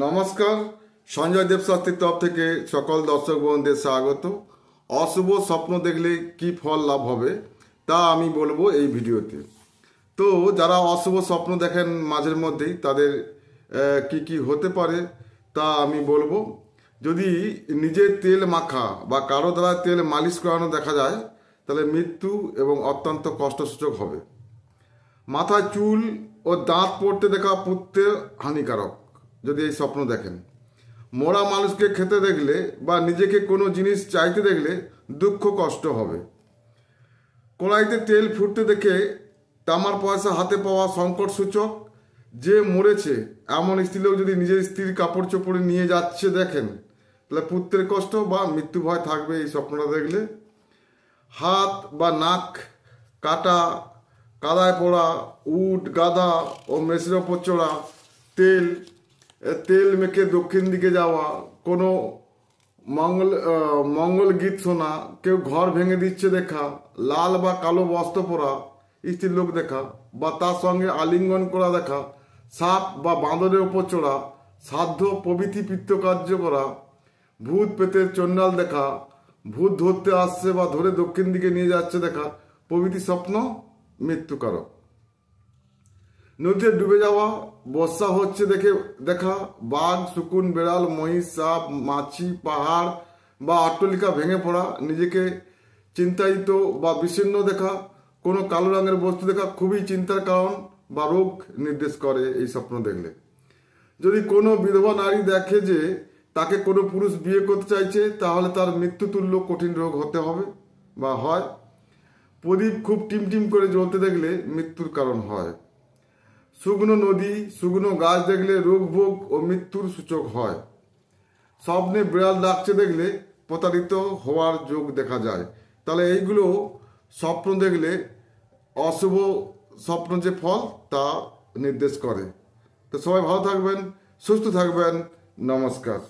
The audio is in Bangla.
নমস্কার, সঞ্জয় দেব শাস্ত্রীর তরফ থেকে সকল দর্শক বন্ধুদের স্বাগত। অশুভ স্বপ্ন দেখলে কি ফল লাভ হবে তা আমি বলবো এই ভিডিওতে। তো যারা অশুভ স্বপ্ন দেখেন মাঝের মধ্যেই তাদের কি কি হতে পারে তা আমি বলবো। যদি নিজের তেল মাখা বা কারো দ্বারা তেল মালিশ করানো দেখা যায় তাহলে মৃত্যু এবং অত্যন্ত কষ্টসূচক হবে। মাথায় চুল ও দাঁত পড়তে দেখা পুত্রের হানিকারক যদি এই স্বপ্ন দেখেন। মরা মানুষকে খেতে দেখলে বা নিজেকে কোনো জিনিস চাইতে দেখলে দুঃখ কষ্ট হবে। কড়াইতে তেল ফুটতে দেখে তামার পয়সা হাতে পাওয়া সংকট সূচক। যে মরেছে এমন স্ত্রীলোক যদি নিজের স্ত্রীর কাপড় চোপড়ে নিয়ে যাচ্ছে দেখেন তাহলে পুত্রের কষ্ট বা মৃত্যু ভয় থাকবে এই স্বপ্নটা দেখলে। হাত বা নাক কাটা, কাদায় পড়া, উট গাধা ও মেষের ওপর চড়া, তেল মেখে দক্ষিণ দিকে যাওয়া, কোনো মঙ্গল গীত শোনা, কেউ ঘর ভেঙে দিচ্ছে দেখা, লাল বা কালো বস্ত্র পরা স্ত্রীর লোক দেখা বা তার সঙ্গে আলিঙ্গন করা দেখা, সাপ বা বাঁদরের ওপর চড়া, সাধ্য প্রভৃতি পিত্তকার্য করা, ভূত পেতের চণ্ডাল দেখা, ভূত ধরতে আসছে বা ধরে দক্ষিণ দিকে নিয়ে যাচ্ছে দেখা প্রভৃতি স্বপ্ন মৃত্যুকারক। নদীতে ডুবে যাওয়া, বর্ষা হচ্ছে দেখা, বাঘ, শকুন, বেড়াল, মহিষ, সাপ, মাছি, পাহাড় বা অট্টালিকা ভেঙে পড়া, নিজেকে চিন্তায়িত বা বিষণ্ণ দেখা, কোনো কালো রঙের বস্তু দেখা খুবই চিন্তার কারণ বা রোগ নির্দেশ করে এই স্বপ্ন দেখলে। যদি কোনো বিধবা নারী দেখে যে তাকে কোনো পুরুষ বিয়ে করতে চাইছে তাহলে তার মৃত্যুতুল্য কঠিন রোগ হতে হবে বা হয়। প্রদীপ খুব টিমটিম করে জ্বলতে দেখলে মৃত্যুর কারণ হয়। শুকনো নদী, শুকনো গাছ দেখলে রোগ ভোগ ও মৃত্যুর সূচক হয়। স্বপ্নে বিড়াল ডাকছে দেখলে প্রতারিত হওয়ার যোগ দেখা যায়। তাহলে এইগুলো স্বপ্ন দেখলে অশুভ স্বপ্ন যে ফল তা নির্দেশ করে। তো সবাই ভালো থাকবেন, সুস্থ থাকবেন। নমস্কার।